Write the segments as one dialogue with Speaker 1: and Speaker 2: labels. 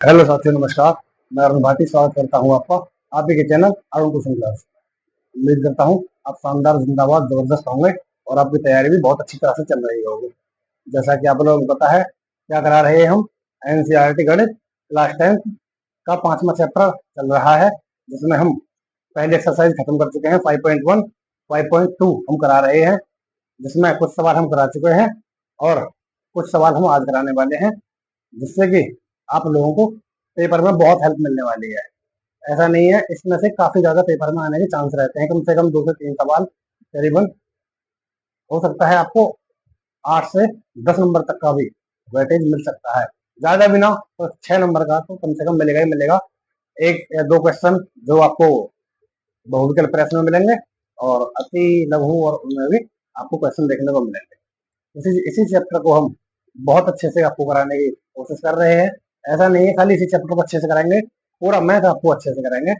Speaker 1: Hello साथियों, नमस्कार। मैं अरुण भाटी स्वागत करता हूं आपका आप ही के चैनल अरुण कुसुम क्लास। उम्मीद करता हूं आप शानदार, जिंदाबाद, जबरदस्त होंगे और आपकी तैयारी भी बहुत अच्छी तरह से चल रही होगी। जैसा कि आप लोगों को पता है, क्या करा रहे हैं हम, एनसीईआरटी गणित क्लास 10 का 5वां चैप्टर चल रहा है, जिसमें हम पहले एक्सरसाइज खत्म कर चुके हैं। 5.1 5.2 हम करा रहे हैं, जिसमें कुछ सवाल हम करा चुके हैं और कुछ सवाल हम आज कराने वाले हैं, जिससे कि आप लोगों को पेपर में बहुत हेल्प मिलने वाली है। ऐसा नहीं है, इसमें से काफी ज्यादा पेपर में आने के चांस रहते हैं। कम से कम 2 से 3 सवाल करीबन हो सकता है आपको 8 से 10 नंबर तक का भी वेटेज मिल सकता है। ज्यादा भी ना तो 6 नंबर का तो कम से कम मिलेगा ही मिलेगा। एक या दो क्वेश्चन जो आपको बहुविकल्प प्रश्न में मिलेंगे और अति लघु और उनमें भी आपको क्वेश्चन देखने को मिलेंगे। इसी चैप्टर को हम बहुत अच्छे से आपको कराने की कोशिश कर रहे हैं। ऐसा नहीं है खाली इसी चैप्टर को अच्छे से कराएंगे, पूरा मैथ आपको अच्छे से कराएंगे,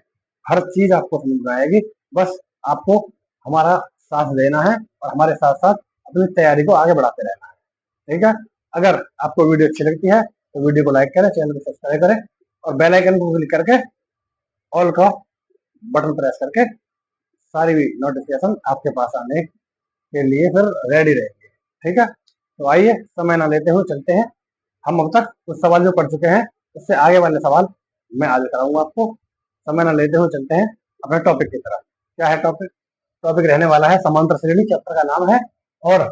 Speaker 1: हर चीज आपको समझ में आएगी। बस आपको हमारा साथ देना है और हमारे साथ साथ अपनी तैयारी को आगे बढ़ाते रहना है। ठीक है। अगर आपको वीडियो अच्छी लगती है तो वीडियो को लाइक करें, चैनल को सब्सक्राइब करें और बेल आइकन को क्लिक करके ऑल का बटन प्रेस करके सारी नोटिफिकेशन आपके पास आने के लिए फिर रेडी रहेगी। ठीक है। तो आइए, समय ना लेते हुए चलते हैं। हम अब तक कुछ सवाल जो पढ़ चुके हैं, उससे आगे वाले सवाल मैं आज कराऊंगा आपको। समय ना लेते हुए चलते हैं अपने टॉपिक की तरफ। क्या है टॉपिक? टॉपिक रहने वाला है समांतर श्रेणी, चैप्टर का नाम है। और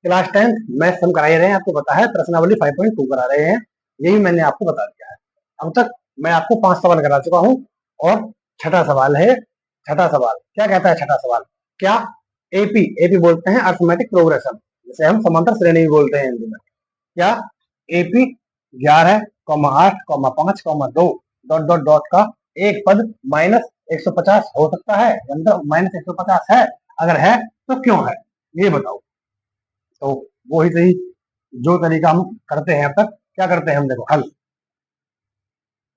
Speaker 1: क्लास 10 मैथ्स हम करा ही रहे हैं, आपको पता है। प्रश्नावली 5.2 करा रहे हैं, यही मैंने आपको बता दिया है। अब तक मैं आपको 5 सवाल करा चुका हूँ और छठा सवाल है। छठा सवाल क्या कहता है? छठा सवाल क्या एपी एपी बोलते हैं अर्थमेटिक प्रोग्रेशन, जिसे हम समांतर श्रेणी भी बोलते हैं हिंदी में। क्या एपी 11,8,5,2 डॉट डॉट डॉट का एक पद -150 हो सकता है? -150 है? अगर है तो क्यों है, ये बताओ। तो वो ही सही जो तरीका हम करते हैं अब तक। क्या करते हैं हम? देखो हल।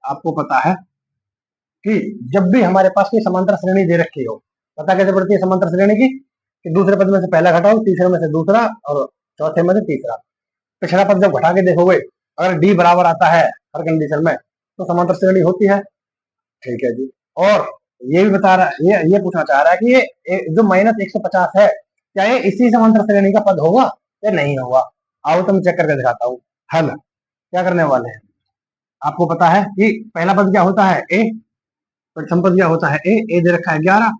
Speaker 1: आपको पता है कि जब भी हमारे पास कोई समांतर श्रेणी दे रखी हो, पता कैसे पड़ती है समांतर श्रेणी की? कि दूसरे पद में से पहला घटाओ, तीसरे में से दूसरा और चौथे में से तीसरा। पिछला पद जब घटा के देखोगे, अगर डी बराबर आता है हर कंडीशन में, तो समांतर श्रेणी होती है। ठीक है जी। और ये भी बता रहा ये पूछना चाह रहा है कि ये जो -150 है, क्या ये इसी समांतर श्रेणी का पद होगा या नहीं होगा? आओ तुम चेक करके दिखाता हूँ। हल क्या करने वाले हैं? आपको पता है कि पहला पद क्या होता है? ए। प्रथम पद क्या होता है? ए दे रखा है 11।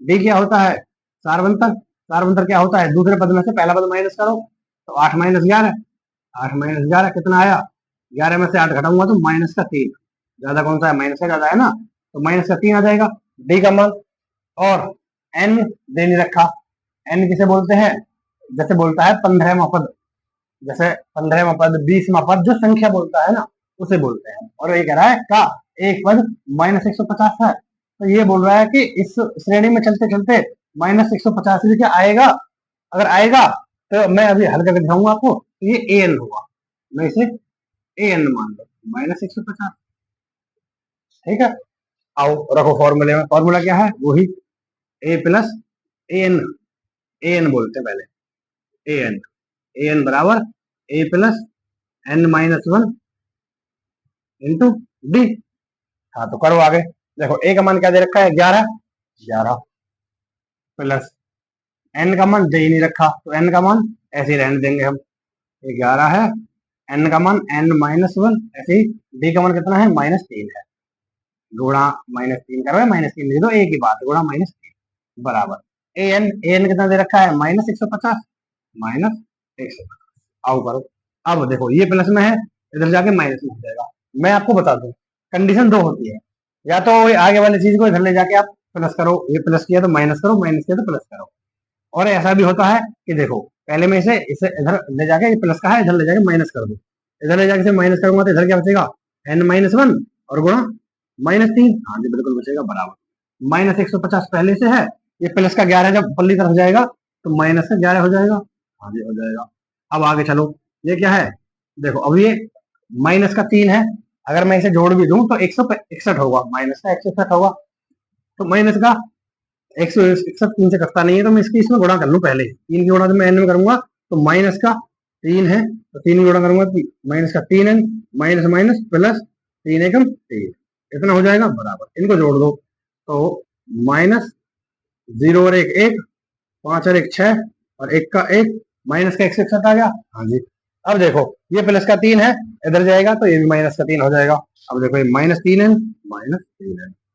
Speaker 1: डी क्या होता है? सारवंतर। सारवंतर क्या होता है? दूसरे पद में से पहला पद माइनस करो, तो 8 - 11। 8 - 11 कितना आया? 11 में से 8 घटाऊंगा तो -3। ज्यादा कौन सा है? माइनस का ज्यादा है ना, तो -3 आ जाएगा डी का मान। और एन दे नहीं रखा। एन किसे बोलते हैं? जैसे बोलता है 15वां पद, जैसे 15वां पद, 20वां पद, जो संख्या बोलता है ना, उसे बोलते हैं। और ये कह रहा है का एक पद -150 है, तो ये बोल रहा है कि इस श्रेणी में चलते चलते -150 भी क्या आएगा? अगर आएगा तो मैं अभी हल करके दिखाऊंगा आपको, तो ये ए एन होगा। मैं इसे ए एन मान लो, -150। ठीक है। आओ रखो फॉर्मूले में। फॉर्मूला क्या है? वही ए plus A n. A N बोलते हैं पहले, ए एन। ए एन बराबर a plus n-1 into d. हाँ तो करो आगे। देखो ए का मान क्या दे रखा है? 11। 11 प्लस एन का मान दे ही नहीं रखा, तो एन का मान ऐसे ही रहने देंगे हम। ये 11 है, एन का मान n-1, ऐसे ही। डी का मान कितना है? -3 है। गुणा -3 करो, -3 लिख दो, एक ही बात, गुणा -3 बराबर ए एन कितना दे रखा है? -150। -150 आओ करो। अब देखो ये प्लस में है, इधर जाके माइनस में हो जाएगा। मैं आपको बता दूं, कंडीशन दो होती है। या तो आगे वाली चीज को इधर ले जाके आप प्लस करो, ये प्लस किया तो माइनस करो, माइनस किया तो प्लस करो। और ऐसा भी होता है कि देखो पहले में इसे इधर ले जाके, ये प्लस का है, इधर ले जाके माइनस कर दो। इधर ले जाके इसे माइनस करूंगा तो इधर क्या बचेगा? n-1 और गुणा -3। हाँ जी बिल्कुल बचेगा बराबर। -150 पहले से है, ये प्लस का 11 जब पल्ली तरफ जाएगा तो -11 हो जाएगा। हाँ जी हो जाएगा। अब आगे चलो, ये क्या है? देखो अब ये -3 है, अगर मैं इसे जोड़ भी दूं तो 161 होगा, माइनस का 161 होगा। तो माइनस का 161 3 से कटता नहीं है, तो मैं इसकी इसमें गुणा कर लूं पहले। 3 की गुणा तो मैं एन में करूंगा, तो माइनस का 3 है, तो 3 की गुणा करूंगा तो -3n, माइनस माइनस प्लस 3 एकम 3, इतना हो जाएगा बराबर, इनको जोड़ दो तो माइनस 0 और 1 1, 5 और 1 6 और 1 का 1, माइनस का 1 से 1 आ गया। हाँ जी, अब देखो ये प्लस का 3 है, इधर जाएगा तो ये भी माइनस का 3 हो जाएगा। अब देखो ये -3n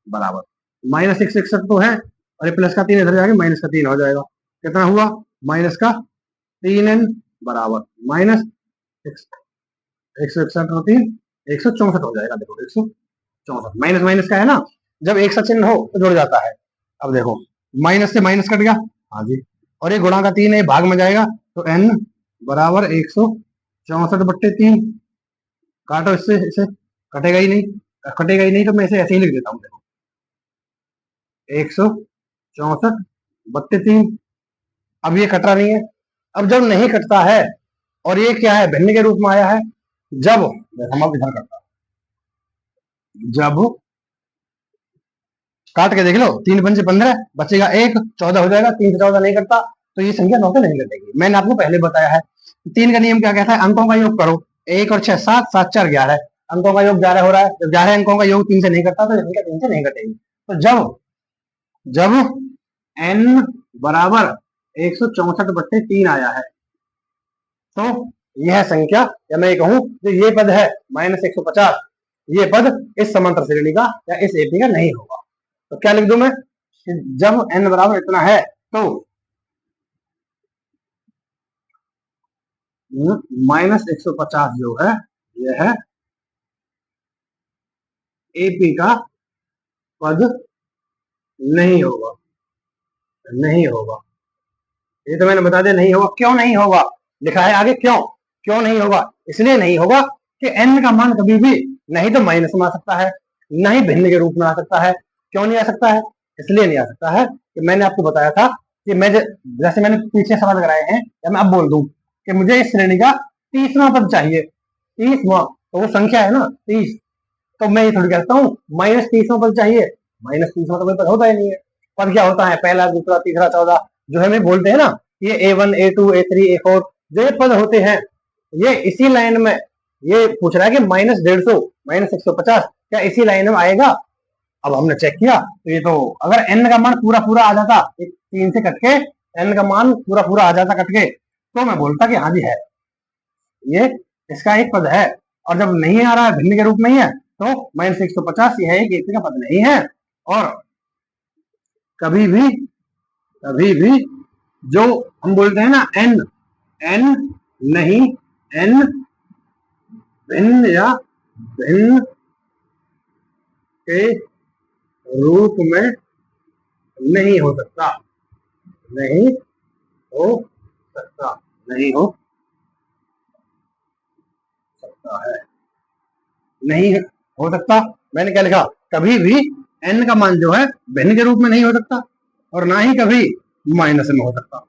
Speaker 1: बराबर माइनस 161 तो है, और ये प्लस का 3 इधर जाएगा, माइनस का 3 हो जाएगा। कितना हुआ? माइनस का 3n बराबर माइनस 161 और 3 164 हो जाएगा। देखो 164, माइनस माइनस का है ना, जब एक सा चिन्ह हो तो जुड़ जाता है। अब देखो माइनस से माइनस कट गया, हाँ जी, और ये गुणा का 3 है, भाग में जाएगा तो n बराबर 164/3। काटो इससे, इसे कटेगा ही नहीं, कटेगा ही नहीं तो मैं इसे ऐसे ही लिख देता हूँ। देखो 164/3। अब ये कट रहा नहीं है। अब जब नहीं कटता है और ये क्या है, भिन्न के रूप में आया है, जब हम अब इधर करता, जब काट के देख लो, 3 पंचे 15 बचेगा 1, 14 हो जाएगा। 3 से 14 नहीं करता तो ये संख्या 9 से नहीं कटेगी। मैंने आपको पहले बताया है 3 का नियम क्या कहता है, अंकों का योग करो। 1 और 6 7, 7 4 11, अंकों का योग 11 हो रहा है। जब 11 अंकों का योग 3 से नहीं करता तो ये संख्या 3 से नहीं कटेगी। तो जब जब n बराबर 164/3 आया है तो यह संख्या, या मैं कहूं जो ये पद है -150, ये पद इस समांतर श्रेणी का या इस एपी का नहीं होगा। तो क्या लिख दूं मैं, जब n बराबर इतना है तो -150 जो है यह है एपी का पद नहीं होगा। नहीं होगा, ये तो मैंने बता दिया नहीं होगा। क्यों नहीं होगा, लिखा है आगे क्यों, क्यों नहीं होगा। इसलिए नहीं होगा कि n का मान कभी भी नहीं तो माइनस में आ सकता है, नहीं भिन्न के रूप में आ सकता है। क्यों नहीं आ सकता है, इसलिए नहीं आ सकता है कि मैंने आपको बताया था कि मैं जैसे मैंने पीछे सवाल कराए हैं, या मैं अब बोल दूं कि मुझे इस श्रेणी का 30वां पद चाहिए। 30वां तो वो संख्या है ना 30, तो मैं ये थोड़ी कहता हूँ -30वां पद चाहिए। -30वां तो कोई पद होता ही नहीं है। पद क्या होता है, पहला दूसरा तीसरा चौथा, जो हमें बोलते हैं ना, ये A1 A2 A3 A4 जो ये पद होते हैं, ये इसी लाइन में, ये पूछ रहा है कि -150 -150 क्या इसी लाइन में आएगा। अब हमने चेक किया तो ये तो अगर n का मान पूरा पूरा आ जाता, 3 से कट के n का मान पूरा पूरा आ जाता कट के, तो मैं बोलता कि हाँ जी है, ये इसका एक पद है। और जब नहीं आ रहा है, भिन्न के रूप में ही है, तो -150 यह एक एपी का पद नहीं है। और कभी भी जो हम बोलते हैं ना n नहीं, n भिन्न या भिन्न के रूप में नहीं हो सकता, नहीं हो सकता, नहीं हो सकता है, नहीं हो सकता। मैंने क्या लिखा, कभी भी n का मान जो है भिन्न के रूप में नहीं हो सकता, और ना ही कभी माइनस में हो सकता।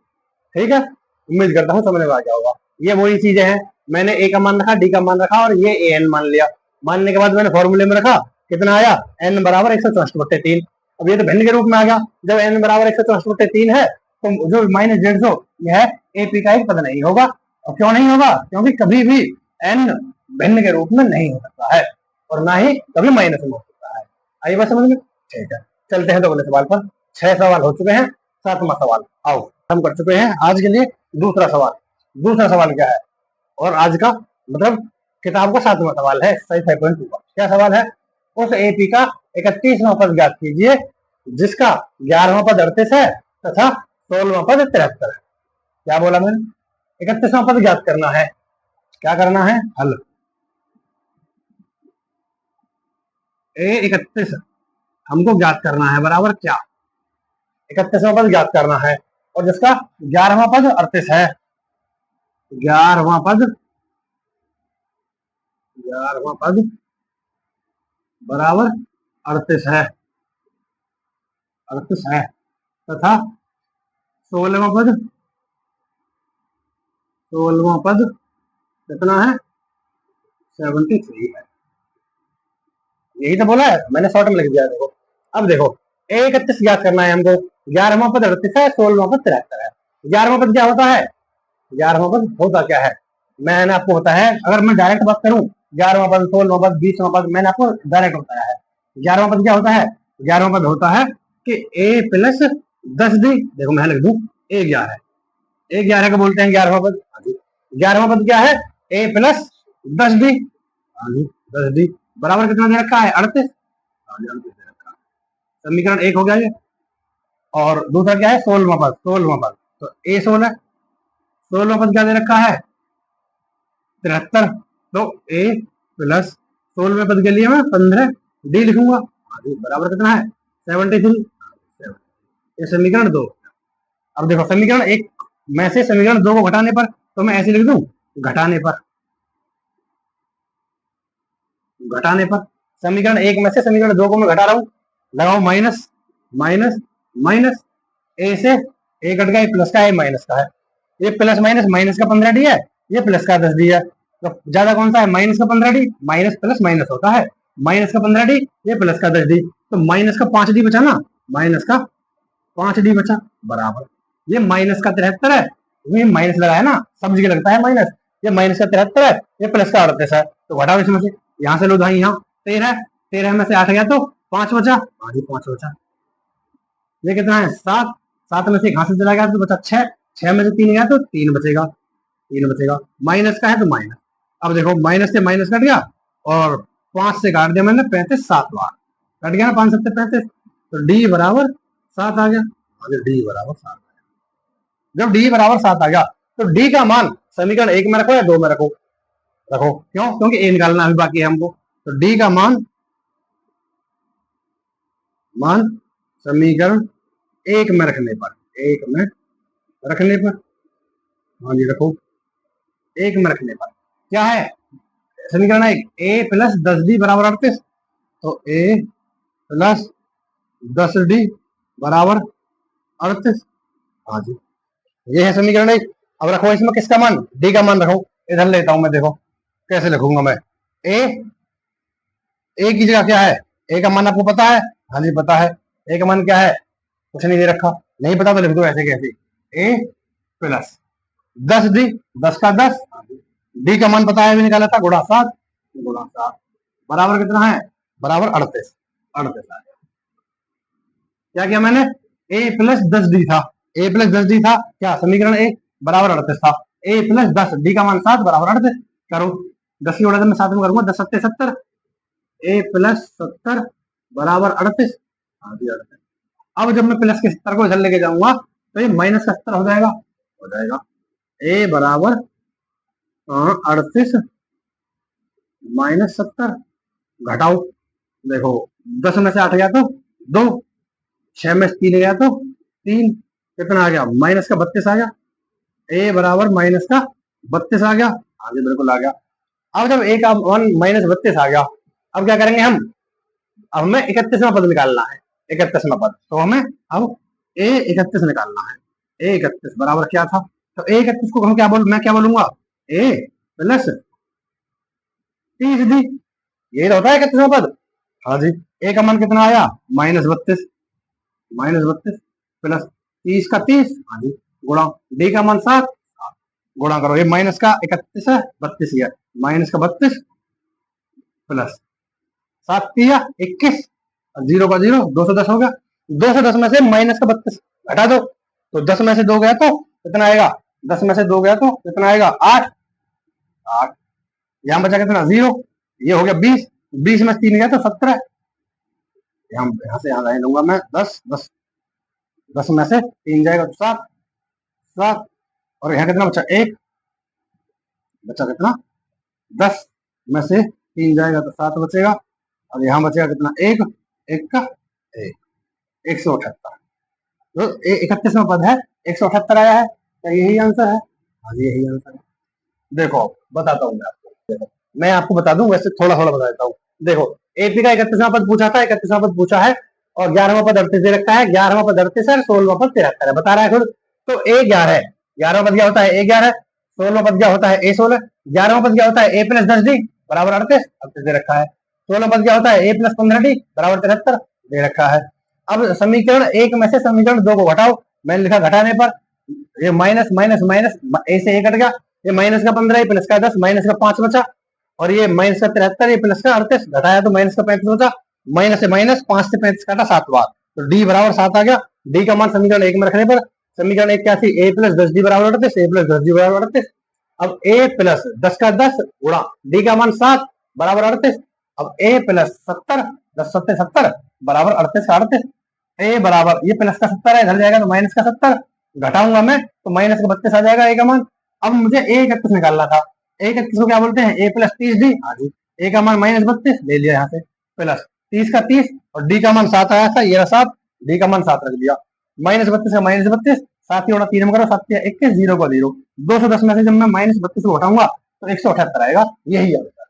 Speaker 1: ठीक है, उम्मीद करता हूँ समझ में आ गया होगा। ये वही चीजें हैं, मैंने a का मान रखा, d का मान रखा, और ये an मान लिया। मानने के बाद मैंने फॉर्मूले में रखा, कितना आया, n बराबर 164/3। अब ये तो भिन्न के रूप में आ गया। जब n बराबर 164/3 है तो जो -150 यह एपी का एक पद नहीं होगा। और क्यों नहीं होगा, क्योंकि कभी भी n भिन्न के रूप में नहीं हो सकता है, और ना ही कभी माइनस में हो सकता है। आई बात समझ में? ठीक है, चलते हैं तो अगले सवाल पर। 6 सवाल हो चुके हैं, 7वां सवाल आओ हम कर चुके हैं आज के लिए। दूसरा सवाल, दूसरा सवाल क्या है, और आज का मतलब किताब का 7वां सवाल है, एक्सरसाइज 5.2 का। क्या सवाल है, उस एपी का 31वां पद ज्ञात कीजिए जिसका 11वां पद 38 है तथा 16वां पद 73 है। क्या बोला मैंने, 31वां पद ज्ञात करना है। क्या करना है, हल A31 हमको ज्ञात करना है, बराबर क्या, 31वां पद ज्ञात करना है, और जिसका 11वां पद 38 है। 11वां पद, 11वां पद बराबर 38 है, 38 है, तथा 16वां पद, 16वां पद कितना है, 73 है। यही तो बोला है मैंने, शॉर्ट में लिख दिया। देखो अब देखो, 31 ज्ञात करना है हमको, 11वां पद 38 है, 16वां पद 73 है। 11वां पद क्या होता है, 11वां पद होता क्या है, मैंने आपको होता है, अगर मैं डायरेक्ट बात करूं 11वां पद, 16वां पद, 20वां पद, मैंने आपको डायरेक्ट बताया है। 11वां पद क्या होता है? 11वां पद होता है कि a प्लस 10d, देखो मैं लिख दूं a11, a11 को बोलते हैं 11वां पद। 11वां पद क्या है? a प्लस 10d, 10d बराबर कितना दे रखा है? 38, 38 दे रखा है। समीकरण 1 हो गया ये। और दूसरा क्या है? 16वां पद, 16वां पद तो a16, 16वां पद क्या दे रखा है? 73, तो a प्लस 16वें पद के लिए मैं 15d लिखूंगा, बराबर कितना है? 73। ये समीकरण 2। अब देखो समीकरण 1 में से समीकरण 2 को घटाने पर तो मैं ऐसे लिख दूं, घटाने पर, घटाने पर समीकरण 1 में से समीकरण 2 को मैं घटा रहा हूं, लगाओ माइनस, माइनस, माइनस, ए से ए कट गया, प्लस का है, माइनस का है, ये प्लस माइनस, माइनस का 15d है, ये प्लस का 10d है, तो ज्यादा कौन सा है? माइनस का 15d, माइनस प्लस माइनस होता है, माइनस का 15d, ये प्लस का 10d, तो माइनस का 5d बचा ना, माइनस का 5d बचा, बराबर ये माइनस का 73 है, ये माइनस लगाया ना, सब जगह लगता है माइनस, ये माइनस का 73 है, ये प्लस का 38 है, तो घटाओ इसमें से, यहाँ से लो भाई, यहाँ 13, 13 में से 8 गया तो 5 बचा, 5 बचा, ये कितना है? 7, 7 में से घास से चला गया तो बचा 6, 6 में से 3 गया तो 3 बचेगा, 3 बचेगा, माइनस का है तो माइनस। अब देखो माइनस से माइनस कट गया और 5 से काट दिया मैंने 35 7 बार, कट गया ना 5 7 35, तो डी बराबर 7 आ गया, डी बराबर 7 आ गया। जब डी बराबर 7 आ गया तो डी का मान समीकरण 1 में रखो या 2 में रखो? रखो, क्यों? क्योंकि ए निकालना अभी बाकी है हमको, तो डी का मान समीकरण 1 में रखने पर, 1 में रखने पर, हाँ जी रखो, 1 में रखने पर क्या है? समीकरण 1, a प्लस 10d बराबर 38, तो a प्लस 10d बराबर 38, हाँ जी ये है समीकरण 1। अब रखो इसमें किसका मान? d का मान रखो, इधर लेता हूं मैं, देखो कैसे लिखूंगा मैं, a की जगह क्या है? a का मान आपको पता है? हाँ जी पता है, a का मान क्या है? कुछ नहीं दे रखा, नहीं पता तो लिख दो ऐसे कैसे, a प्लस 10d, 10 का 10, डी का मान पता है, भी निकाला था, गुणा 7, गुणा 7 बराबर कितना है? बराबर 38, 38 आ गया। क्या किया मैंने? a प्लस 10d था, a प्लस 10d था क्या? समीकरण 1 बराबर 38 था, a प्लस 10, d का मान 7 बराबर 38, करो 10 की उड़ा मैं 7 में करूंगा, 10 सत्ते 70, a प्लस 70 बराबर 38, हाँ जी 38। अब जब मैं प्लस के 70 को इधर लेके जाऊंगा तो ये माइनस 70 हो जाएगा, हो जाएगा a बराबर 38 माइनस 70, घटाओ, देखो 10 में से 8 गया तो 2, 6 में से 3 गया तो 3, कितना आ गया? माइनस का 32 आ गया, ए बराबर माइनस का 32 आ गया, आगे बिल्कुल आ गया। अब जब ए का वन माइनस 32 आ गया, अब क्या करेंगे हम? अब हमें 31वां पद निकालना है, 31वां पद, तो हमें अब ए 31 निकालना है, ए 31 बराबर क्या था? तो ए 31 को हम क्या मैं क्या बोलूंगा? ए प्लस 30d, ये होता है 31वां पद, हाँ जी। ए का मान कितना आया? माइनस 32, माइनस 32 प्लस 30 का 30, हाँ जी, गुणा डी का मान 7, गुणा करो, ये माइनस का 31 है, 32 है, माइनस का 32 प्लस 7 किया 21, और 0 का 0, 210 हो गया, 210 में से माइनस का 32 घटा दो, तो 10 में से 2 गया तो कितना आएगा? 10 में से 2 गया तो कितना आएगा? 8, 8, यहाँ बचा कितना? 0, ये हो गया 20, 20 में 3 गया तो 17, यहाँ से यहाँ लूंगा मैं 10, 10, 10 में से 3 जाएगा तो 7, 7, और यहाँ कितना बचा? 1, बचा कितना? 10 में से 3 जाएगा तो 7 बचेगा, और यहाँ बचेगा कितना? 1, 1 का 1, 178, तो 31वां पद है, 178 आया है, क्या यही आंसर है? हाँ यही आंसर है। देखो बताता हूँ मैं आपको, देखो मैं आपको बता दूं, वैसे थोड़ा थोड़ा बता देता हूँ। देखो एपी का 31वां पद पूछा था, 31वां पद पूछा है, और 11वां पद 38 दे रखा है, 11वां पद 38 है, 16वां पद 73 है, बता रहा है खुद, तो ए 11 है, 11वां पद क्या होता है? ए 11, 16वां पद क्या होता है? ए 16, 11वां पद क्या होता है? ए प्लस 10d बराबर 38, 38 दे रखा है, 16वां पद क्या होता है? ए प्लस 15d बराबर 73 दे रखा है। अब समीकरण 1 में से समीकरण 2 को घटाओ, मैंने लिखा घटाने पर, ये माइनस माइनस माइनस, ए से ए कट गया, ये माइनस का 15 प्लस का 10, माइनस का 5 बचा, और ये माइनस का 73, ये प्लस का 38, घटाया तो माइनस का 35 होता, माइनस से माइनस 5 से 35 काटा 7 बार, तो डी बराबर 7 आ गया। डी का मान समीकरण 1 में रखने पर समीकरण 1 क्या थी, ए प्लस 10 डी बराबर 38, ए प्लस 10 डी बराबर 38। अब ए प्लस 10 का 10 गुणा डी का मान 7 बराबर 38। अब ए प्लस 70, 10 सत्ते 70 बराबर 38 का 38। ए बराबर ये प्लस का 70 है, इधर जाएगा तो माइनस का 70, घटाऊंगा मैं तो माइनस का 32 आ जाएगा ए का मान। अब मुझे ए 31 निकालना था, ए 31 को क्या बोलते हैं, ए प्लस 30 डी। हाँ जी, ए का मान माइनस 32 ले लिया यहाँ से, प्लस 30 का 30 और डी का मान 7 आया था, ये 7, डी का मान 7 रख दिया, माइनस 32 का माइनस 32, 7 ही 3 में करो, 7 21, 0 का 0, 210 में से जब मैं माइनस 32 को हटाऊंगा तो 178 आएगा, यही आंसर।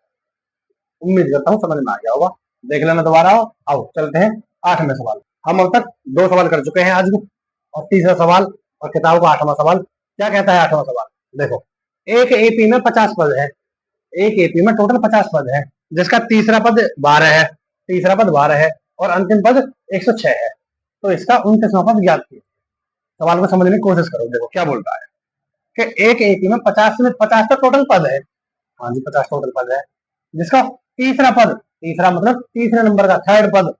Speaker 1: उम्मीद करता हूँ समझ में आ गया होगा। देख लेना दोबारा, आओ चलते हैं 8वें सवाल। हम अब तक 2 सवाल कर चुके हैं आज के, और तीसरा सवाल और किताब का 8वां सवाल। क्या कहता है 8वां सवाल, देखो एक एपी में 50 पद है, एक एपी में टोटल 50 पद है, जिसका तीसरा पद 12 है, तीसरा पद 12 है और अंतिम पद 106 है, तो इसका 29वां पद ज्ञात कीजिए। सवाल को समझने की कोशिश करो। देखो क्या बोल रहा है कि एक एपी में 50 का टोटल पद है, हाँ जी 50 टोटल पद है, जिसका तीसरा पद, तीसरा मतलब तीसरे नंबर का थर्ड पद,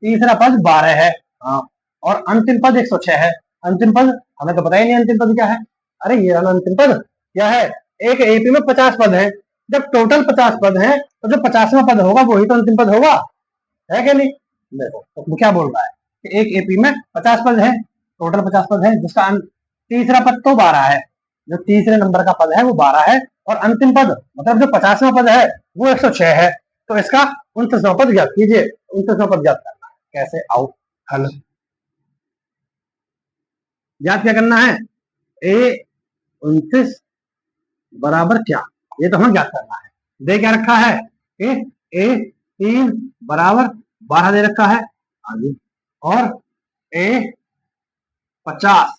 Speaker 1: तीसरा पद 12 है, हाँ, और अंतिम पद 106 है। अंतिम पद हमें तो पता ही नहीं अंतिम पद क्या है, अरे ये अंतिम पद क्या है, एक एपी में 50 पद है, जब टोटल 50 पद है तो जो 50वां पद होगा वही तो अंतिम पद होगा, है क्या नहीं। देखो तो क्या बोल रहा है कि एक एपी में 50 पद है, टोटल 50 पद है, जिसका तीसरा पद तो 12 है, जो तीसरे नंबर का पद है वो 12 है, और अंतिम पद मतलब जो 50वां पद है वो 106 है, तो इसका 29वां पद ज्ञात कीजिए। 29वां पद ज्ञात करना है, कैसे, आओ हल। ज्ञात क्या करना है, ए 29 बराबर क्या, ये तो हमें ज्ञात करना है। दे क्या रखा है, ए 3 बराबर 12 दे रखा है, आगे, और ए 50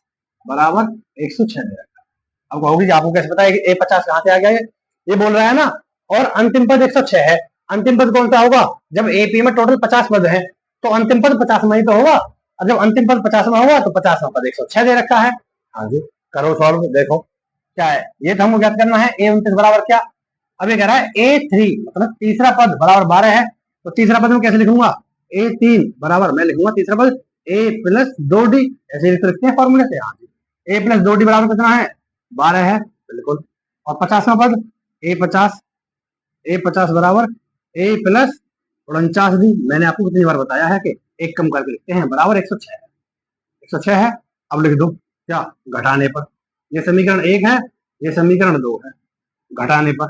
Speaker 1: बराबर 106 दे रखा है। अब कहोगे कि आपको कैसे पता है कि ए 50 कहां से आ गया, ये बोल रहा है ना, और अंतिम पद 106 है। अंतिम पद कौन सा होगा, जब एपी में टोटल 50 पद है तो अंतिम पद 50 में ही तो होगा, और जब अंतिम पद 50 में होगा तो 50वां पद 106 दे रखा है। हाँ जी, करो सॉल्व, देखो क्या है, ये तो हमको ज्ञात करना है ए 29 बराबर क्या। अब ये कह रहा है ए3 मतलब तीसरा पद बराबर 12 है, तो तीसरा पद में कैसे लिखूंगा, ए3 बराबर मैं लिखूंगा तीसरा पद ए प्लस 2डी, ऐसे लिखते हैं फॉर्मूले से। हाँ जी, ए प्लस 2डी बराबर कितना है, 12 है, बिल्कुल, और 50वां पद ए50 बराबर ए प्लस 49 डी, मैंने आपको कितनी बार बताया है कि एक कम करके लिखते हैं, बराबर 106 है, 106 है। अब लिख दो क्या, घटाने पर, ये समीकरण 1 है, ये समीकरण 2 है, घटाने पर,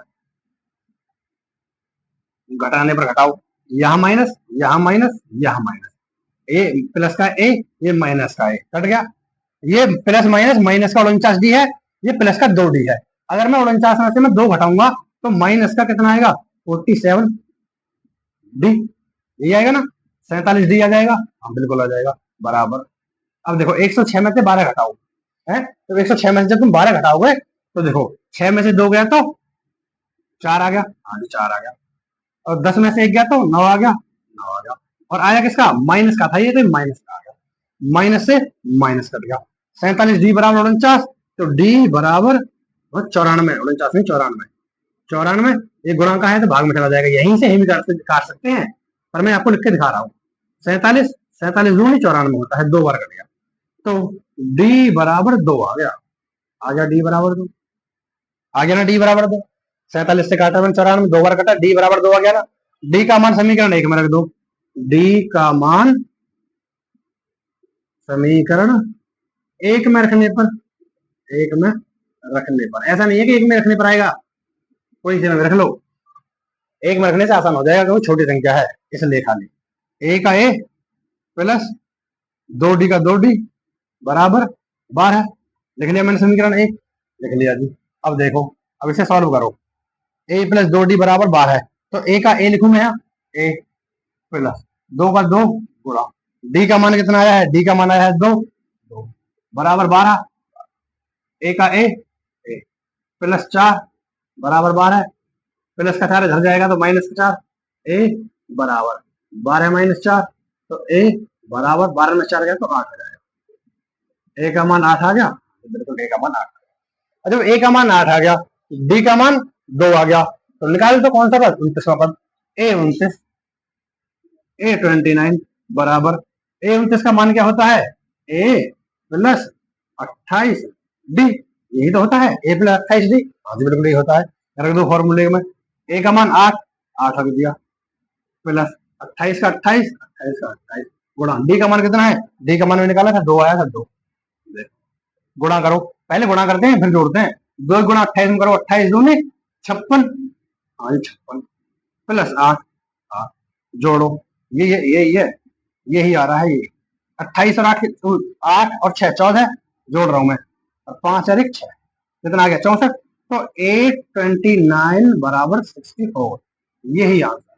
Speaker 1: घटाने पर घटाओ, यहाँ माइनस यहाँ माइनस यहाँ माइनस, ए प्लस का ए, ये माइनस का ए, कट गया, ये प्लस माइनस माइनस का 49 डी है, ये प्लस का 2 डी है। अगर मैं 49 में से मैं 2 घटाऊंगा तो माइनस का कितना आएगा, 47 डी, ये आएगा ना, 47 डी आ जाएगा, हाँ बिल्कुल आ जाएगा, बराबर। अब देखो 106 में से 12 घटाओ, है तो 106 में से जब तुम 12 घटाओगे तो देखो 6 में से 2 गया तो 4 आ गया, हाँ जी 4 आ गया, और 10 में से 1 गया तो 9 आ गया, 9 आ गया, और आया किसका, माइनस का था, ये तो माइनस का आ गया, माइनस से माइनस कट गया, 47 डी बराबर 49, तो डी बराबर 94, 49 नहीं 94, 94, ये गुणा का है तो भाग में चला जाएगा, यहीं से ही भी काट सकते हैं, पर मैं आपको लिख के दिखा रहा हूँ। 47 दूनी 94 होता है, 2 बार कट गया, तो डी बराबर 2 आ गया, आ गया डी बराबर 2, आ गया ना डी बराबर 2, 47 से काटा मैंने 94, 2 बार कटा, डी बराबर 2 आ गया ना। डी का मान समीकरण 1 में रख दो, डी का मान समीकरण 1 में रखने पर, 1 में रखने पर, ऐसा नहीं है कि 1 में रखने पर आएगा, कोई से में रख लो, 1 में रखने से आसान हो जाएगा क्योंकि छोटी संख्या है, इसलिए खाली ए का ए प्लस 2 डी का 2 डी बराबर 12, लिख लिया मैंने समीकरण 1, लिख लिया जी। अब देखो, अब इसे सॉल्व करो, ए प्लस 2 डी बराबर 12 है, तो ए का ए लिखूं मैं यहाँ, ए प्लस 2 का 2 गुणा डी का मान कितना आया है, डी का मान आया है 2 बराबर 12, ए का ए प्लस 4 बराबर 12, प्लस का 4 इधर जाएगा तो माइनस का 4, ए बराबर 12 माइनस 4, तो ए बराबर 12 में 4 गया तो 8 आ जाएगा, ए का मान 8 आ गया, बिल्कुल ए का मान 8 आ गया। जब ए का मान 8 आ गया, डी का मान 2 आ गया, तो निकाल तो कौन सा पद, 29वां पद। A29, A29 बराबर A29 का मान क्या होता है, A प्लस 28 D, यही तो होता है A प्लस 28 D। हाँ जी बिल्कुल यही होता है। रख दो फॉर्मूले में, A का मान 8, 8 रख दिया, प्लस 28 का 28, 28 का 28 गुणा D का मान कितना है, D का मान मैंने निकाला था 2 आया था 2। गुणा करो, पहले गुणा करते हैं फिर जोड़ते हैं। 2 गुणा 28 में करो, 28 दूनी 56, हाँ 56 प्लस 8, 8 जोड़ो, ये यही आ रहा है ये 28 और 8, 8 और 6 14, जोड़ रहा हूं मैं, और 5 और 1 6, कितना आ गया 64। तो 829 बराबर 64, यही आंसर।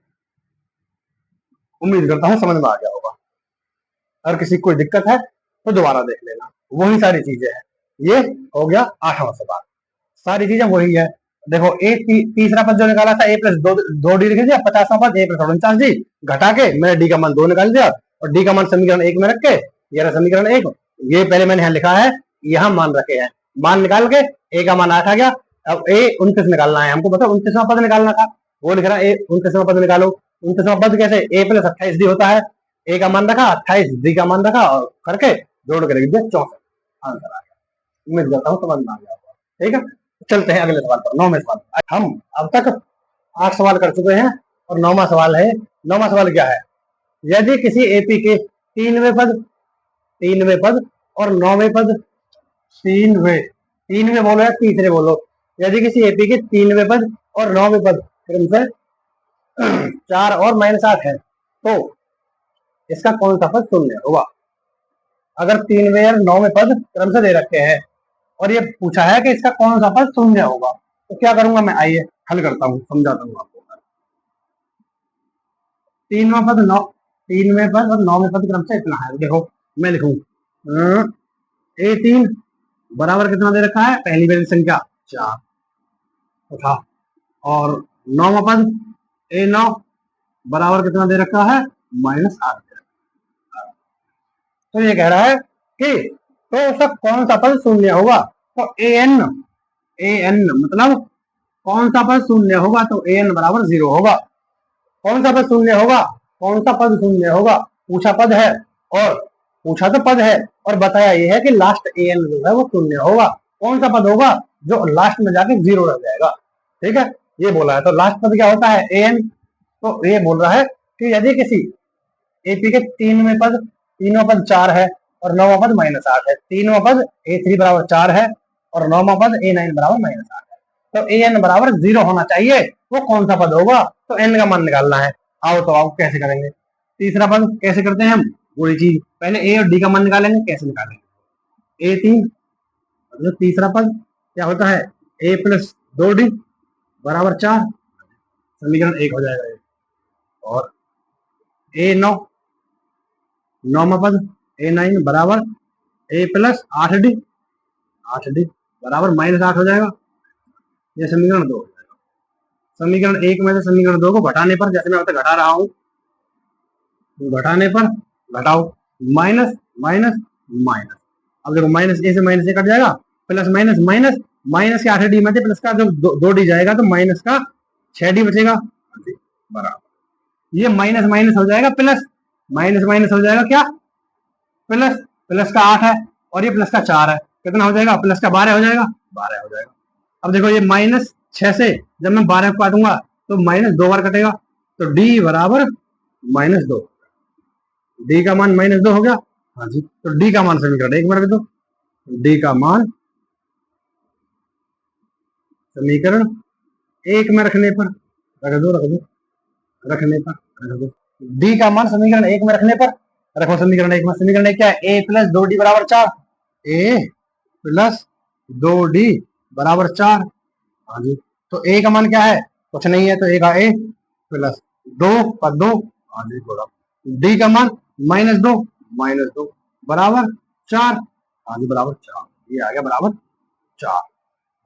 Speaker 1: उम्मीद करता हूं समझ में आ गया होगा। अगर किसी को कोई दिक्कत है तो दोबारा देख लेना, वही सारी चीजें हैं। ये हो गया 8वां सवाल, सारी चीजें वही है। देखो तीसरा पद जो निकाला था A प्लस 2D लिख दिया, 50वां पद A प्लस 49D, घटा के मैंने D का मान 2 निकाल दिया, और D का मान समीकरण 1 में रख के, ये रहा समीकरण 1, ये पहले मैंने यहाँ लिखा है, यहाँ मान रखे हैं, मान निकाल के A का मान 8 आ गया। अब A29 निकालना है हमको, बताओ 29वां पद निकालना था, वो लिख रहा है 29वां पद निकालो। 29वां पद कैसे, A प्लस 28D होता है, A का मान रखा 28, D का मान रखा, और करके जोड़ के रख दिया 64, आंसर आ गया। उम्मीद करता हूँ समझ में आ गया होगा। ठीक है, चलते हैं अगले सवाल पर, 9वें सवाल। हम अब तक 8 सवाल कर चुके हैं और 9वां सवाल है। 9वां सवाल क्या है, यदि किसी एपी के 3वें पद और 9वें पद, 3वें बोलो या तीसरे बोलो, यदि किसी एपी के 3वें पद और 9वें पद क्रम से 4 और -8 है, तो इसका कौन सा पद शून्य होगा। अगर 3वें और 9वें पद क्रम से दे रखे हैं और ये पूछा है कि इसका कौन सा पद शून्य होगा, तो क्या करूंगा मैं, आइए हल करता हूँ, समझाता हूँ आपको। 3वें पद और 9वें पद क्रम से इतना है, देखो मैं लिखूं A3 बराबर कितना दे रखा है, पहली वाली संख्या 4 उठा, और 9वां पद A9 बराबर कितना दे रखा है, -8। तो ये कह रहा है कि तो उसका कौन सा पद शून्य होगा, तो an मतलब कौन सा पद शून्य होगा, तो an बराबर 0 होगा। कौन सा पद शून्य होगा, कौन सा पद शून्य होगा, पूछा पद है, और पूछा तो पद है और बताया ये है कि लास्ट an जो है वो शून्य होगा। कौन सा पद होगा जो लास्ट में जाके 0 रह जाएगा, ठीक है, ये बोला है। तो लास्ट पद क्या होता है, an। तो ये बोल रहा है कि यदि किसी एपी के तीनों पद 4 है और 9वां पद -8 है, तीनों पद A3 बराबर 4 है और 9वां पद A9 बराबर -8 है, तो an बराबर 0 होना चाहिए, वो कौन सा पद होगा, तो n का मान निकालना है। आओ तो आओ कैसे करेंगे, तीसरा पद कैसे करते हैं हम, वही चीज, पहले A और D का मान निकालेंगे। कैसे निकालेंगे, A3 मतलब तीसरा पद क्या होता है, A प्लस 2D बराबर 4, समीकरण 1 हो जाएगा। और A9 9वां पद A9 बराबर A प्लस 8D, 8D बराबर -8 हो जाएगा, ये समीकरण 2 हो जाएगा। समीकरण 1 में से समीकरण 2 को घटाने पर, जैसे मैं अब तक घटा रहा हूं, घटाने पर घटाओ, माइनस माइनस माइनस, अब देखो -a से -a कट जाएगा, प्लस माइनस माइनस, माइनस के 8D में थे, प्लस का जो 2D जाएगा तो माइनस का 6D बचेगा, बराबर ये माइनस माइनस हो जाएगा प्लस, माइनस माइनस हो जाएगा क्या, प्लस, प्लस का 8 है और ये प्लस का 4 है, कितना हो जाएगा, प्लस का 12 हो जाएगा, 12 हो जाएगा। अब देखो ये -6 से जब मैं 12 को काटूंगा तो -2 बार कटेगा, तो D बराबर -2, D का मान -2 हो गया। हाँ जी, तो D का मान समीकरण 1 में रख दो, D का मान समीकरण 1 में रखने पर, रख दो रखने पर रख दो, D का मान समीकरण 1 में रखने पर रखो, समीकरण 1 में, समीकरण 1 क्या है, A प्लस 2D बराबर 4, A प्लस 2D बराबर 4। हाँ जी, तो A का मान क्या है, कुछ नहीं है, तो A का A प्लस 2 का 2, हाँ जी थोड़ा, D का मान -2 बराबर 4, हाँ जी बराबर 4, ये आ गया बराबर 4,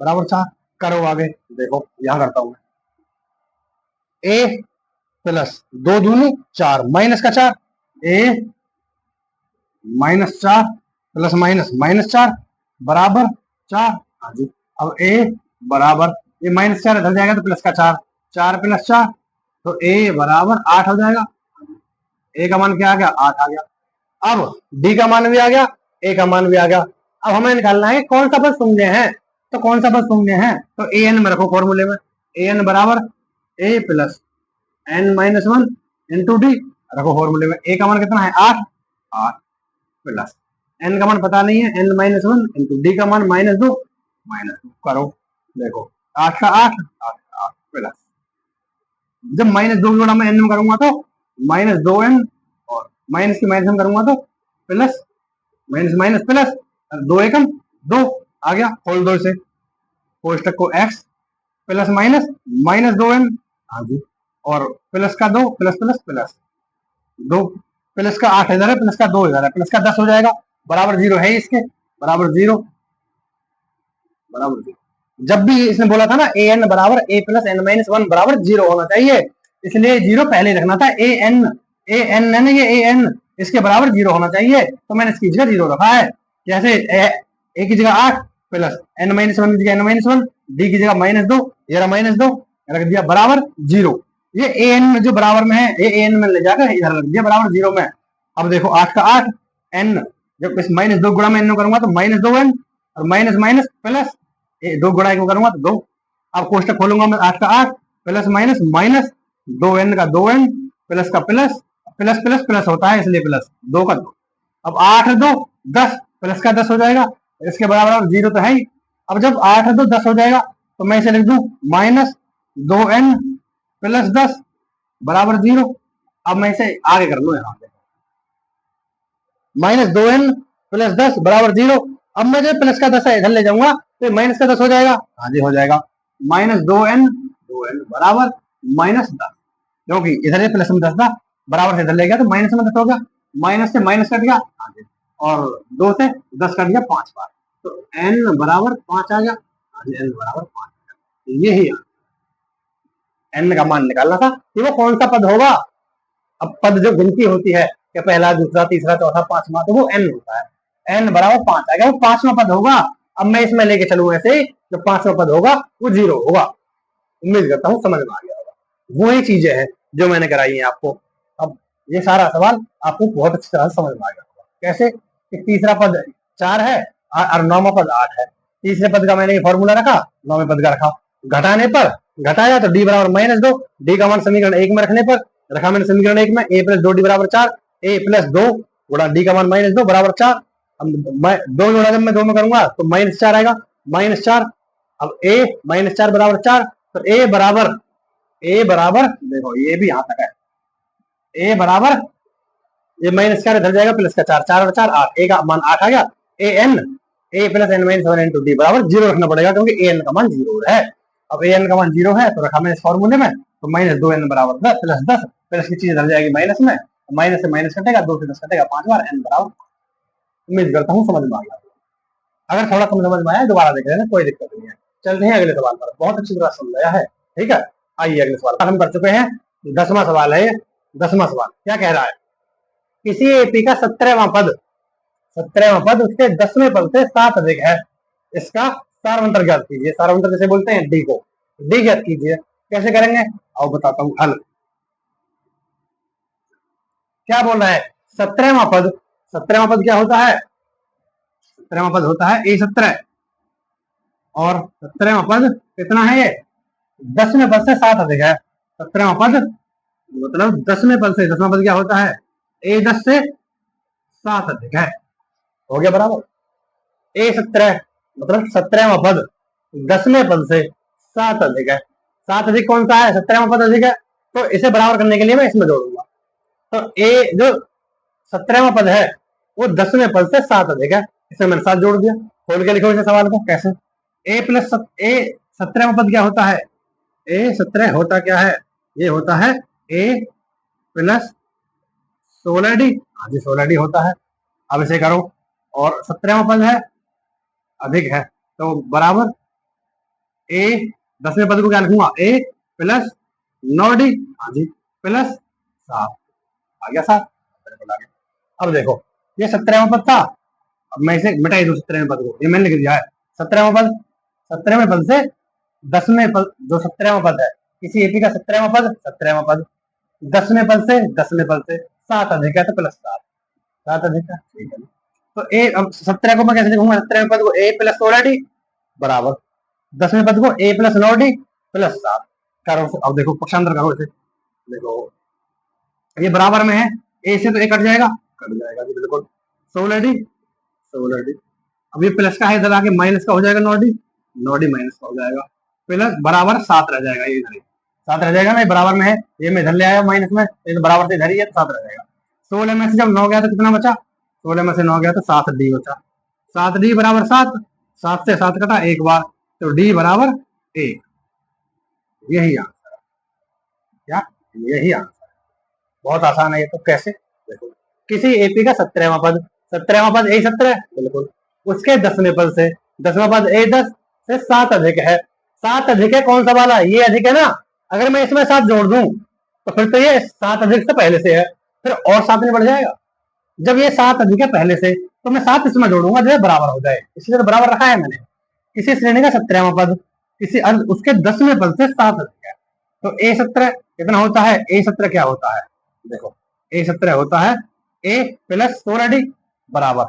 Speaker 1: बराबर 4। करो आगे, देखो यहां करता हूं मैं, A प्लस 2 दूनी 4 माइनस का 4, A -4 प्लस माइनस -4 बराबर 4। हाँ जी, अब A बराबर, ये -4 इधर जाएगा तो प्लस का 4, 4 प्लस 4, तो ए बराबर 8 हो जाएगा। ए का मान क्या आ गया? 8 आ गया। अब डी का मान भी आ गया, ए का मान भी आ गया। अब हमें निकालना है कौन सा पद शून्य है। तो कौन सा पद शून्य है? तो ए एन में रखो फॉर्मूले में। ए एन बराबर a plus n minus one into d, रखो फॉर्मूले में। ए का मान कितना है? 8। 8 प्लस एन का मान पता नहीं है, N minus one into D का मान -2। -2 करो, देखो 8 का 8, 8 का 8 प्लस, जब -2 की गुणा मैं एन में करूंगा तो -2n, और माइनस की माइनस में करूंगा तो प्लस, माइनस माइनस प्लस, 2 एकम 2 आ गया। खोल दो इसे, कोष्टक को x प्लस माइनस -2n, हाँ जी, और प्लस का 2 प्लस प्लस प्लस 2, प्लस का 8 इधर है, प्लस का 2 इधर है, प्लस का 10 हो जाएगा, बराबर 0 है इसके, बराबर 0, बराबर 0। जब भी इसने बोला था ना ए एन बराबर a plus n minus one बराबर 0 होना चाहिए, इसलिए 0 पहले रखना था। ए एन है ना, ये ए एन इसके बराबर 0 होना चाहिए, तो मैंने इसकी जगह 0 रखा है। जैसे ए की जगह 8 प्लस एन माइनस वन की जगह एन माइनस वन, डी की जगह -2, ये रहा -2 रख दिया, बराबर 0। ये ए एन में जो बराबर में है, ए एन में ले जाकर इधर रख दिया बराबर 0 में। अब देखो 8 का 8 एन, जब इस -2 गुणा में एन करूंगा तो -2n, और माइनस माइनस प्लस, 2 गुणा को करूंगा तो 2। अब कोष्टक खोलूंगा मैं, 8 का 8 प्लस माइनस माइनस 2n का 2n प्लस का प्लस, प्लस प्लस प्लस होता है इसलिए प्लस, 2 का 2। अब 8 2 10, प्लस का 10 हो जाएगा, इसके बराबर 0 तो है ही। अब जब 8 2 10 हो जाएगा तो मैं इसे लिख दूं -2n प्लस 10 बराबर 0। अब मैं इसे आगे कर लू, यहाँ -2n प्लस 10 बराबर 0। अब मैं जो प्लस का 10 है इधर ले जाऊंगा तो माइनस का 10 हो जाएगा, हाँ जी हो जाएगा, -2n बराबर -10, क्योंकि इधर ये प्लस में 10 था, बराबर से इधर ले गया तो माइनस में 10 हो गया, माइनस से माइनस कट गया, हाँ जी, और 2 से 10 कट गया 5 बार, तो n बराबर 5 आ गया, हाँ जी n बराबर 5 आ गया। यही n का मान निकालना था कि वो कौन सा पद होगा। अब पद जो गिनती होती है कि पहला दूसरा तीसरा चौथा पांचवा, तो वो n होता है, n बराबर 5 आ गया, वो 5वां पद होगा। अब मैं इसमें लेके चलूँ ऐसे, जो 5वां पद होगा वो 0 होगा। उम्मीद करता हूँ समझ में आ गया होगा। वही चीजें हैं जो मैंने कराई है आपको। अब ये सारा सवाल आपको बहुत अच्छी तरह समझ में आ गया होगा। कैसे कि तीसरा पद 4 है और 9वां पद 8 है। तीसरे पद का मैंने फॉर्मूला रखा, 9वें पद का रखा, घटाने पर घटाया तो डी बराबर -2, डी का मान समीकरण 1 में रखने पर रखा मैंने समीकरण 1 में, ए प्लस 2 डी बराबर 4, ए प्लस 2 गुणा डी का मान -2 बराबर 4। अब 2 गुणा जब मैं 2 में करूंगा तो -4 आएगा, -4। अब ए -4 बराबर 4, तो ए बराबर देखो ये भी यहां तक है, ए बराबर ये -4 इधर जाएगा, प्लस का 4, 4 और 4 8, ए का मान 8 आ गया। A n a plus n minus one into d बराबर 0 रखना पड़ेगा, क्योंकि ए एन का मान 0 है। अब ए एन का मान 0 है तो रखा मैंने इस फॉर्मूले में, तो -2n बराबर 10 प्लस 10, प्लस की चीज इधर जाएगी माइनस में, माइनस से माइनस कटेगा, 2 से 10 कटेगा 5 बार, n बराबर। उम्मीद करता हूँ समझ में आ गया। अगर थोड़ा समझ में आया दोबारा देख लेना, कोई दिक्कत नहीं है। चलते हैं अगले सवाल पर, बहुत अच्छी तरह समझाया है, ठीक है। आइए अगले सवाल हम कर चुके हैं, 10वां सवाल है ये। 10वां सवाल क्या कह रहा है, किसी एपी का 17वां पद उसके 10वें पद से 7 अधिक है, इसका सारवंतर ज्ञात कीजिए। सारवंतर जैसे बोलते हैं डी को, डी ज्ञात कीजिए। कैसे करेंगे आओ बताता हूँ हल। क्या बोल रहा है, 17वां पद क्या होता है, 17वां पद होता है A17, और 17वां पद कितना है ये, 10वें पद से 7 अधिक है। 17वां पद मतलब 10वें पद से, 10वां पद क्या होता है, A10 से 7 अधिक है, हो गया बराबर। A17 मतलब 17वां पद 10वें पद से 7 अधिक है। 7 अधिक कौन सा है, 17वां पद अधिक है, तो इसे बराबर करने के लिए मैं इसमें जोड़ूंगा। तो ए जो 17वां पद है वो 10वें पद से 7 अधिक है, इसे मैंने 7 जोड़ दिया। खोल के लिखो इसे सवाल को, कैसे, ए प्लस ए 17वां पद क्या होता है, A17 होता क्या है, ये होता है ए प्लस 16D, हाँ जी 16D होता है। अब इसे करो, और 17वां पद है अधिक है, तो बराबर ए 10वें पद को क्या लिखूंगा, ए प्लस 9D, हाँ जी प्लस 7, आ गया 7। अब देखो ये 17वां पद था, अब मैं इसे मिटाई दूं 17वें पद को, ये मैंने लिख दिया है 17वां पद, 17वें पद से 10वें पद जो 17वां पद है किसी एपी का 17वां पद 10वें पद से 10वें पद से 7 अधिक है तो प्लस 7, 7 अधिक है, ठीक है। तो ए अब 17 को मैं कैसे लिखूंगा, 17वें पद को ए प्लस 16d बराबर 10वें पद को ए प्लस 9d प्लस 7 करो। अब देखो पक्षांतर करो इसे, देखो ये बराबर में है, ए से तो ए कट जाएगा जी बिल्कुल, 16d 16d। अब ये प्लस का है, इधर आके माइनस का हो जाएगा 9d, 9d माइनस का हो जाएगा, प्लस बराबर 7 रह जाएगा, ये इधर 7 रह जाएगा ना, ये बराबर में है, ये मैं इधर ले आया माइनस में, ये तो बराबर से इधर ही है, 7 रह जाएगा। 16 में से जब 9 गया तो कितना बचा, 16 में से 9 गया तो 7d बचा, 7d बराबर 7, 7 से 7 कटा एक बार, तो d बराबर 1। यही आंसर है, क्या यही आंसर है, बहुत आसान है ये तो। कैसे, देखो किसी एपी का 17वां पद, 17वां पद ए 17 बिल्कुल, उसके 10वें पद से 10वां पद ए 10 से 7 अधिक है, 7 अधिक है कौन सा वाला, ये अधिक है ना, अगर मैं इसमें 7 जोड़ दूं तो फिर तो ये 7 अधिक से पहले से है, फिर और 7 में बढ़ जाएगा। जब ये 7 अधिक है पहले से तो मैं 7 इसमें जोड़ूंगा जो बराबर हो जाए, इसलिए तो बराबर रखा है मैंने। किसी श्रेणी का 17वां पद किसी उसके 10वें पद से 7 अधिक है, तो ए 17 कितना होता है, ए 17 क्या होता है, देखो ए 17 होता है ए प्लस 16d बराबर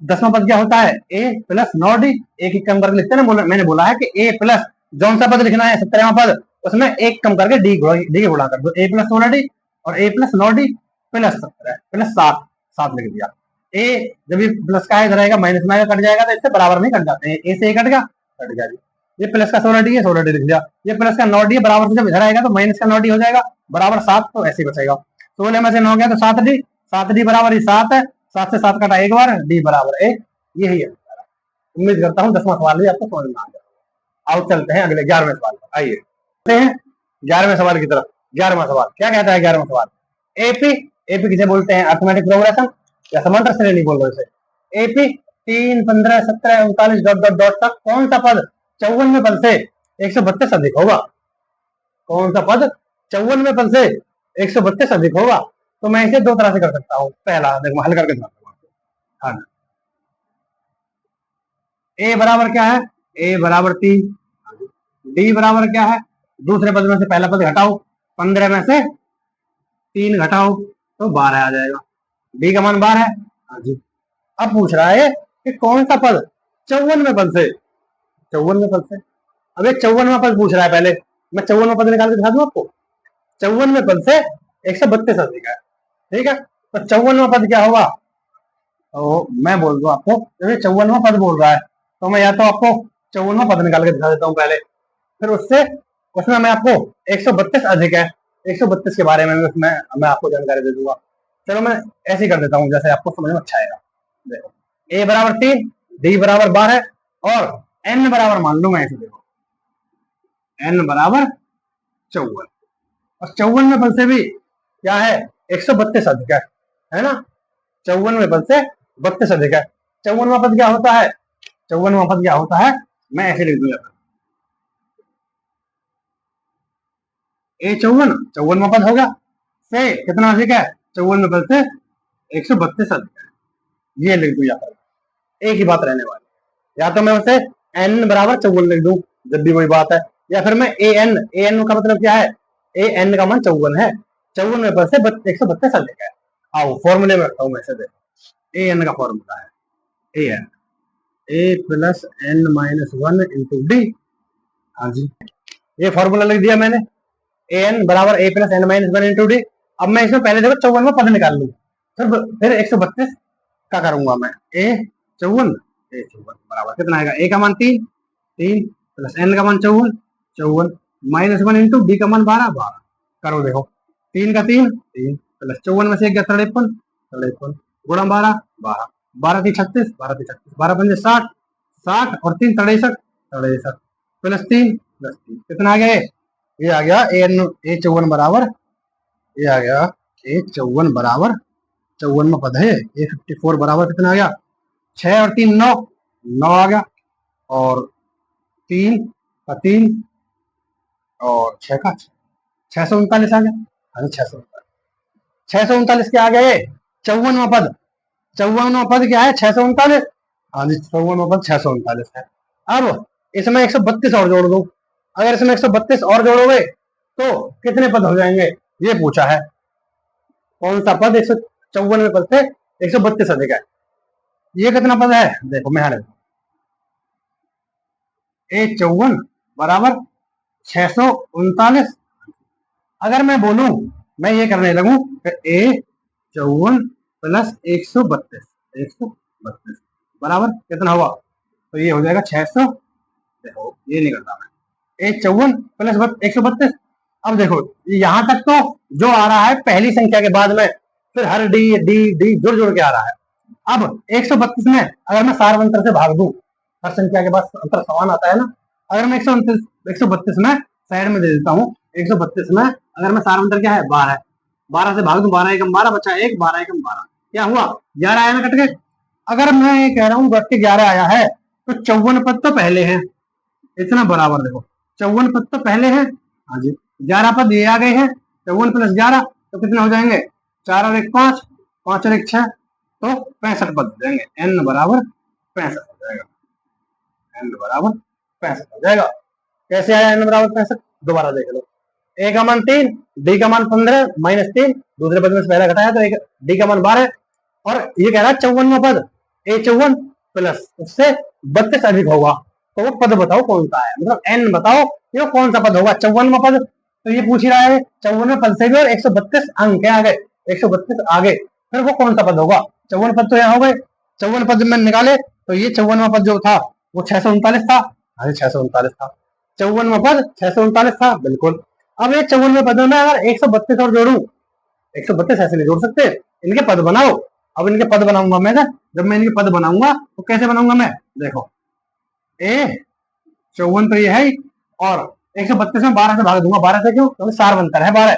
Speaker 1: 10वां पद क्या होता है ए प्लस 9d, एक कम करके लिखते हैं ना, मैंने बोला है कि ए प्लस जौन सा पद लिखना है 17वां पद उसमें एक कम करके डी के गुणा कर दो, ए प्लस 16d और ए प्लस 9d प्लस 17 प्लस 7, 7 लिख दिया। ए जब ये प्लस का इधर आएगा माइनस में कट जाएगा तो इससे बराबर नहीं कट जाते हैं, ए से ए कट गया, कट गया जी। ये प्लस का 16d है, 16d लिख दिया, ये प्लस का 9d बराबर से जब इधर आएगा तो माइनस का 9d हो जाएगा बराबर 7, तो ऐसे ही बचेगा। 16 में से 9 गया तो 7d, 7d बराबर ही 7 है, 7 से 7 कटा एक बार, डी बराबर 1, यही है। उम्मीद करता हूँ 10वां सवाल भी आपको समझ में आ जाएगा। आओ चलते हैं अगले 11वें सवाल पर, आइए चलते हैं 11वें सवाल की तरफ। 11वां सवाल क्या कहता है, 11वां सवाल, एपी, एपी किसे बोलते हैं, अर्थमेटिक प्रोग्रेशन या समांतर श्रेणी बोल रहे हैं। एपी 3, 15, 17, 39 डॉट डॉट डॉट तक कौन सा पद 54वें पद से 132 अधिक होगा, कौन सा पद 54वें पद से 132 अधिक होगा। तो मैं इसे दो तरह से कर सकता हूँ, पहला देखो हल करके दिखाता हूँ। हाँ, ए बराबर क्या है, ए बराबर 3, डी बराबर क्या है, दूसरे पद में से पहला पद घटाओ, 15 में से 3 घटाओ तो 12 आ जाएगा, डी का मान 12 है। हाँ जी, अब पूछ रहा है कि कौन सा पद 54वें पद से, 54वें पद से, अब एक 54वां पद पूछ रहा है, पहले मैं 54वां पद निकाल के दिखा दूं आपको। 54वें पद से 132 अधिक है, ठीक है, तो 54वां पद क्या होगा, तो मैं बोल दूं आपको, जब ये 54वां पद बोल रहा है तो मैं या तो आपको 54वां पद निकाल के दिखा देता हूँ पहले, फिर उससे उसमें मैं आपको 132 अधिक है, 132 के बारे में उसमें मैं आपको जानकारी दे दूंगा। चलो मैं ऐसे ही कर देता हूँ जैसे आपको समझ में अच्छा आएगा। देखो ए बराबर 3, डी बराबर 12 और एन बराबर मान लो मैं ऐसे, देखो एन बराबर 54, और 54वें पद से भी क्या है 132 अधिक है ना, 54वें पद से 32 अधिक है। 54वां पद क्या होता है, 54वां पद क्या होता है, मैं ऐसे लिख दूंगा, ए 54वां पद होगा से कितना अधिक है, 54वें पद से 132 अधिक है, ये लिख दूं, या एक ही बात रहने वाली, या तो मैं उसे एन बराबर 54 लिख दूं जब भी वही बात है, या फिर मैं ए एन का मतलब क्या है, ए एन का मान 54 है, 54वें पद से 132 अधिक है। आओ फॉर्मूले में रखता हूँ मैं इसे, देखो ए एन का फॉर्मूला है a n, a plus n minus 1 into d. हाँ जी, ये फॉर्मूला लिख दिया मैंने, ए एन बराबर a plus n minus 1 into d. अब मैं इसमें पहले देखो 54वां पद निकाल लूँ, फिर 132 का करूंगा मैं, ए 54, ए 54 बराबर कितना आएगा, ए का मान 3, 3 प्लस एन का मान 54, 54 माइनस 1 इंटू डी का मान 12, 12 करो देखो, 3 का 3, 3 प्लस 54 में से 1 गया 53, 53 गुणा 12, 12 12 थी 36, 12 थी 36, 12 पंजे 60, 60 और 3 63, 63 प्लस 3 प्लस 3 कितना आ गया, ये आ गया ए 54 बराबर, ये आ गया ए 54 बराबर 54वां पद है, ए 54 बराबर कितना आ गया, 6 और 3 9, 9 आ गया, और 3 का 3 और 6 का 639 आ गया। हाँ 639 क्या आ गया, ये 54वां पद, 54वां पद क्या है 639, हाँ जी 54वां पद 639 है। अब इसमें 132 और जोड़ दो, अगर इसमें 132 और जोड़ोगे तो कितने पद हो जाएंगे, ये पूछा है। कौन सा पद 154 पद से 132 अधिक है, ये कितना पद है, देखो मैं हर A54 बराबर 639। अगर मैं बोलूं, मैं ये करने लगूं A54 प्लस 132 बराबर कितना हुआ, तो ये हो जाएगा 600। देखो ये नहीं करता मैं, A54 प्लस 132। अब देखो यहां तक तो जो आ रहा है पहली संख्या के बाद में, फिर हर डी डी डी जुड़ जुड़ के आ रहा है। अब 132 में अगर मैं सारवंतर से भाग दूं, हर संख्या के बाद अंतर समान आता है ना, अगर मैं 132 में साइड में दे देता हूँ, 132 में अगर मैं सारवंतर क्या है 12, 12 से भाग दूं, 12 एकम 12 बचा 1, 12 एकम 12, क्या हुआ 11 आया ना कट के। अगर मैं ये कह रहा हूँ कट के 11 आया है, तो 54 पद तो पहले है, इतना बराबर देखो 54 पद तो पहले है, हाँ जी 11 पद ये आ गए हैं, 54 प्लस 11 तो कितने हो जाएंगे, 4 और 1 5, 5 और 1 6, तो 65 पद हो जाएंगे। n बराबर 65 हो जाएगा, n बराबर 65 हो जाएगा। कैसे आया n बराबर 65, दोबारा देख लो। a का मान 3, d का मान 15 माइनस 3, दूसरे पद में से पहला घटाया तो d का मान 12, और ये कह रहा है 54वां पद A54 प्लस उससे 32 अधिक होगा, तो वो पद बताओ कौन सा है, मतलब n बताओ ये कौन सा पद होगा 54वां पद। तो ये पूछ ही रहा है 54वें पद से भी और 132 अंक आ गए, 132 आगे, फिर वो कौन सा पद होगा, 54 पद तो यहाँ हो गए, 54 पद में निकाले तो ये 54वां पद जो था वो 639 था, हाँ 639 था, 54वां पद 639 था बिल्कुल। अब ये 54वें पद में अगर 132 और जोड़ू, 132 ऐसे नहीं जोड़ सकते, इनके पद बनाओ। अब इनके पद बनाऊंगा मैं, जब मैं इनके पद बनाऊंगा तो कैसे बनाऊंगा मैं, देखो A54 तो ये है, और 132 में 12 से भाग दूंगा, 12 से क्यों, क्योंकि सारवंतर है 12,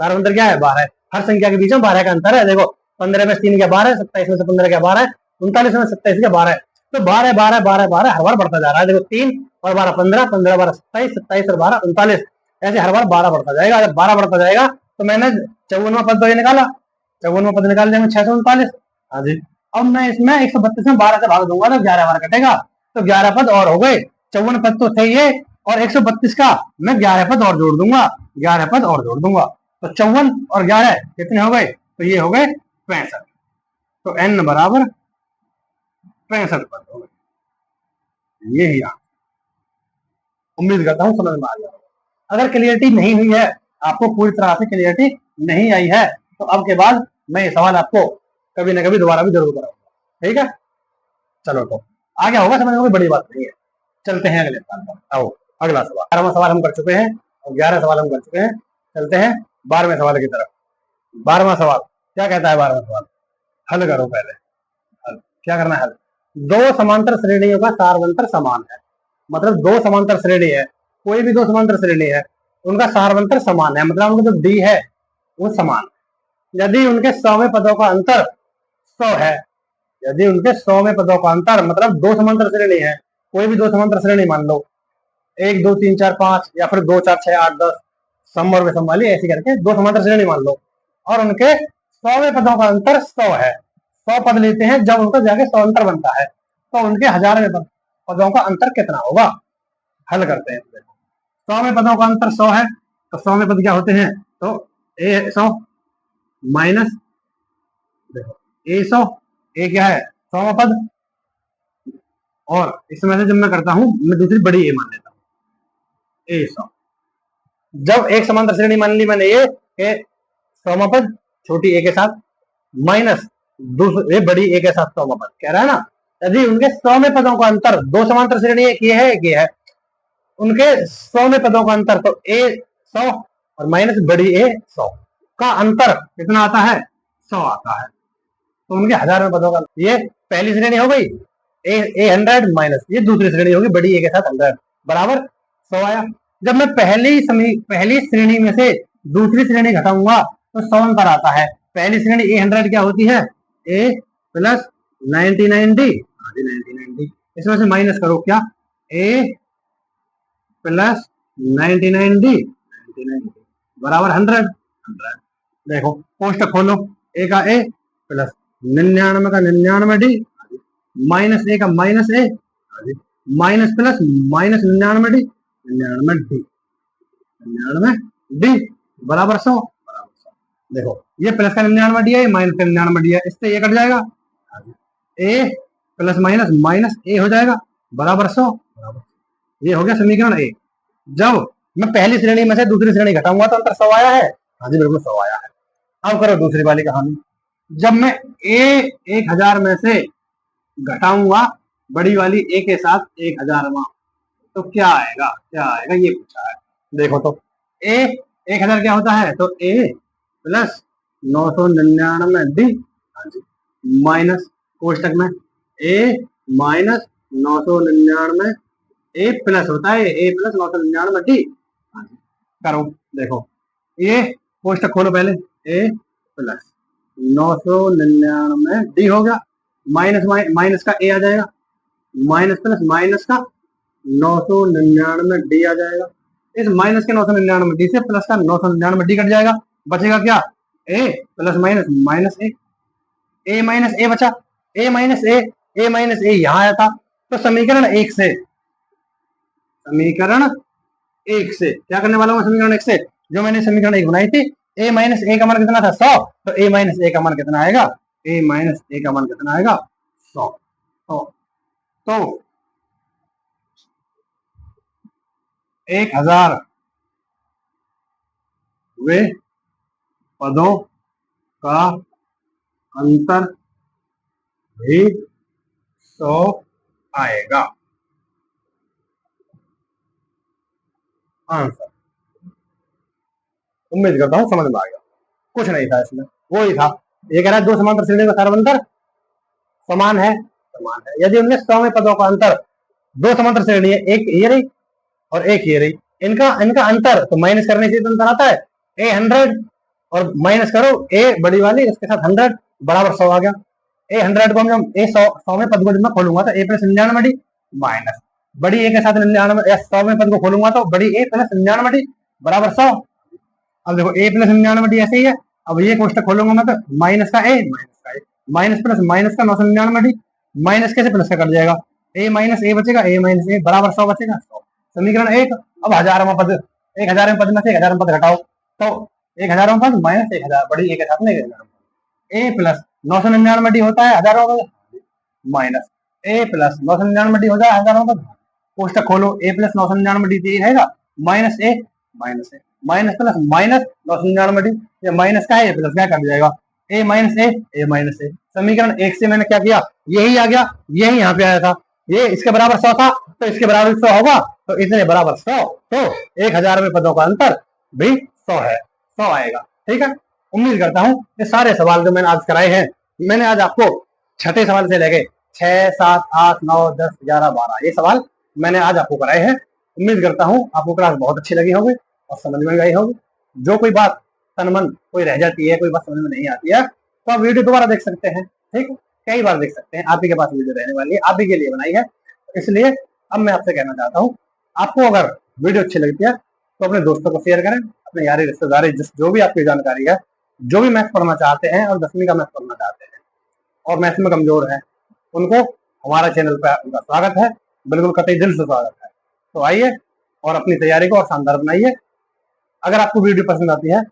Speaker 1: सारवंतर क्या है 12, हर संख्या के बीच में 12 का अंतर है। देखो 15 में 3 क्या 12, 27 में से 15 क्या 12, 39 में 27 क्या 12, तो 12 12 12 12 हर बार बढ़ता जा रहा है। देखो 3 और 12 15, 15 12 27, 27 और 12 39, ऐसे हर बार 12 बढ़ता जाएगा। जब 12 बढ़ता जाएगा तो मैंने 54वां पद तो ये निकाला, 54वां पद निकाल दिया 639, हाँ जी। अब मैं इसमें 132 में 12 से भाग दूंगा तो 11 बार कटेगा, तो 11 पद और हो गए, 54 पद तो थे ये, और 132 का मैं 11 पद और जोड़ दूंगा, 11 पद और जोड़ दूंगा, तो 54 और 11 कितने हो गए, तो ये हो गए 65, तो n बराबर 65 पद हो गए, ये ही उम्मीद करता हूँ समझ में आ गया। अगर क्लियरिटी नहीं हुई है, आपको पूरी तरह से क्लियरिटी नहीं आई है, तो अब के बाद मैं ये सवाल आपको कभी ना कभी दोबारा भी जरूर कराऊंगा, ठीक है। चलो तो आ गया होगा समझ में, कोई बड़ी बात नहीं है। चलते हैं अगले सवाल पर, आओ अगला सवाल, 11वां सवाल हम कर चुके हैं और 11 सवाल हम कर चुके हैं, चलते हैं 12वें सवाल की तरफ। 12वां सवाल क्या कहता है, 12वां सवाल हल करो पहले, हल क्या करना है, हल। दो समांतर श्रेणियों का सारवंतर समान है, मतलब दो समांतर श्रेणी है, कोई भी दो समांतर श्रेणी है, उनका सारवंतर समान है, मतलब उनका जो डी है वो समान है। यदि उनके 100वें पदों का अंतर 100 है, यदि उनके 100वें पदों का अंतर, मतलब दो समांतर श्रेणी है, कोई भी दो समांतर श्रेणी मान लो, 1 2 3 4 5 या फिर 2 4 6 8 10 सम और विषम वाली ऐसी करके दो समांतर श्रेणी मान लो, और उनके 100वें पदों का अंतर 100 है, 100 पद लेते हैं, जब उनका जाके 100 अंतर बनता है, तो उनके 1000वें पदों का अंतर कितना होगा, हल करते हैं। 100वें पदों का अंतर 100 है, तो 100वें पद क्या होते हैं, तो ए 100 माइनस, देखो ए 100, ए क्या है 100वां पद, और इसमें से जब मैं करता हूं, मैं दूसरी बड़ी ए मान लेता हूं, ए 100, जब एक समांतर श्रेणी मान ली मैंने ये 100वां पद छोटी ए के साथ माइनस दूसरे बड़ी ए के साथ 100वां पद, कह रहा है ना, यदि उनके 100वें पदों का अंतर, दो समांतर श्रेणी एक ये है एक ये है, उनके 100वें पदों का अंतर, तो ए 100 और माइनस बड़ी ए 100 का अंतर कितना आता है, 100 आता है, तो उनके 1000वें पदों का, ये पहली श्रेणी हो गई ए 100 माइनस ये दूसरी श्रेणी होगी बड़ी ए के साथ 100 बराबर 100 आया। जब मैं पहली श्रेणी में से दूसरी श्रेणी घटाऊंगा तो 100 अंतर आता है। पहली श्रेणी ए 100 क्या होती है, ए प्लस 99 डी, 99 डी, इसमें से माइनस करो क्या, ए प्लस 99 डी, 99 बराबर 100, 100। देखो कोष्टक खोलो, ए का ए प्लस 99 का 99 डी, माइनस ए का minus a, minus plus minus 99 d, 99 d, 99 d बराबर 100, देखो ये प्लस का 99 डी है, माइनस का 99 डी है, इससे ये कट जाएगा, ए प्लस माइनस माइनस ए हो जाएगा बराबर 100, ये हो गया समीकरण ए। जब मैं पहली श्रेणी में से दूसरी श्रेणी घटाऊंगा तो अंतर 100 आया है, हाँ जी बिल्कुल 100 आया है। अब करो दूसरी वाली कहानी, जब मैं ए 1000 में से घटाऊंगा बड़ी वाली ए के साथ 1000वां, तो क्या आएगा, क्या आएगा ये पूछा है। देखो तो ए 1000 क्या होता है, तो ए प्लस 999 डी, हाँ जी, माइनस कोष्टक में ए माइनस 999 ए प्लस होता है, ए प्लस 999 डी, हाँ जी, करो देखो ये कोष्टक खोलो पहले, ए प्लस 999 डी हो गया, माइनस माइनस का ए आ जाएगा, माइनस प्लस माइनस का 999 डी आ जाएगा, इस माइनस के 999 डी से प्लस का 999 डी कट जाएगा, बचेगा क्या, ए plus minus minus a minus ए बचा, ए माइनस ए यहाँ आया था, तो समीकरण एक से, समीकरण एक से क्या करने वाला हूँ, समीकरण एक से जो मैंने समीकरण एक बनाई थी, ए माइनस ए का मान कितना था 100, तो ए माइनस ए का मान कितना आएगा, ए माइनस ए का मान कितना आएगा 100। तो 1000 वे पदों का अंतर भी 100 आएगा, आंसर। उम्मीद करता हूं समझ में आ गया, कुछ नहीं था इसमें, वो ही था, ये कह रहा है दो समांतर श्रेणी का सार्वंतर समान है, समान है यदि उनमें 100 पदों का अंतर, दो समांतर श्रेणी है, एक ये रही और एक ये रही, इनका अंतर तो माइनस करने से अंतर आता है, ए 100 और माइनस करो ए बड़ी वाली इसके साथ 100 बराबर 100 आ गया, ए 100 को हम ए 100 में पद को जब मैं खोलूंगा तो ए प्लस 99 डी माइनस बड़ी ए के साथ 99 या 100 में पद को खोलूंगा तो बड़ी ए प्लस 99 डी बराबर 100। अब देखो ए प्लस 99 डी ऐसे ही है, अब ये कोष्टक खोलूंगा मैं तो माइनस का ए माइनस प्लस माइनस का 999 डी, माइनस कैसे प्लस का कट जाएगा, ए माइनस ए बचेगा, ए माइनस ए बराबर 100 बचेगा 100, समीकरण एक। अब 1000वां पद, 1000वें पद में से 1000वें पद घटाओ, तो 1000वां पद माइनस 1000 बड़ी ए के साथ में 1000, ए प्लस 999 डी होता है 1000वां पद माइनस ए प्लस 999 डी हो जाए 1000वां पद, कोष्टक खोलो ए प्लस 999 डी ये रहेगा minus a minus plus minus 999 D, ये माइनस का है ये प्लस का कट जाएगा, ए माइनस ए, समीकरण एक से मैंने क्या किया, यही आ गया, यही यहाँ पे आया था, ये इसके बराबर 100 था तो इसके बराबर 100 होगा, तो इतने बराबर 100, तो 1000 में पदों का अंतर भी 100 है, 100 आएगा। ठीक है, उम्मीद करता हूँ ये सारे सवाल जो मैंने आज कराए हैं, मैंने आज आपको छठे सवाल से लेके 6, 7, 8, 9, 10, 11, 12 ये सवाल मैंने आज आपको कराए हैं। उम्मीद करता हूँ आपको क्लास बहुत अच्छी लगी होगी और समझ में आई होगी। जो कोई बात तन मन कोई रह जाती है, कोई बात समझ में नहीं आती है, तो आप वीडियो दोबारा देख सकते हैं। ठीक है, कई बार देख सकते हैं, आप ही के पास वीडियो रहने वाली है, आप ही के लिए बनाई है, इसलिए अब मैं आपसे कहना चाहता हूँ, आपको अगर वीडियो अच्छी लगती है तो अपने दोस्तों को शेयर करें, अपने यारी रिश्तेदारी जो भी आपकी जानकारी है, जो भी मैथ्स पढ़ना चाहते हैं और 10वीं का मैथ्स पढ़ना चाहते हैं और मैथ्स में कमजोर है, उनको हमारा चैनल पर उनका स्वागत है, बिल्कुल कतई दिल से स्वागत है। तो आइए और अपनी तैयारी को और शानदार बनाइए। अगर आपको वीडियो पसंद आती है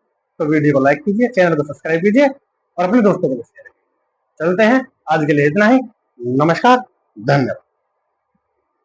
Speaker 1: तो वीडियो को लाइक कीजिए, चैनल को सब्सक्राइब कीजिए और अपने दोस्तों को शेयर कीजिए। चलते हैं, आज के लिए इतना ही, नमस्कार, धन्यवाद।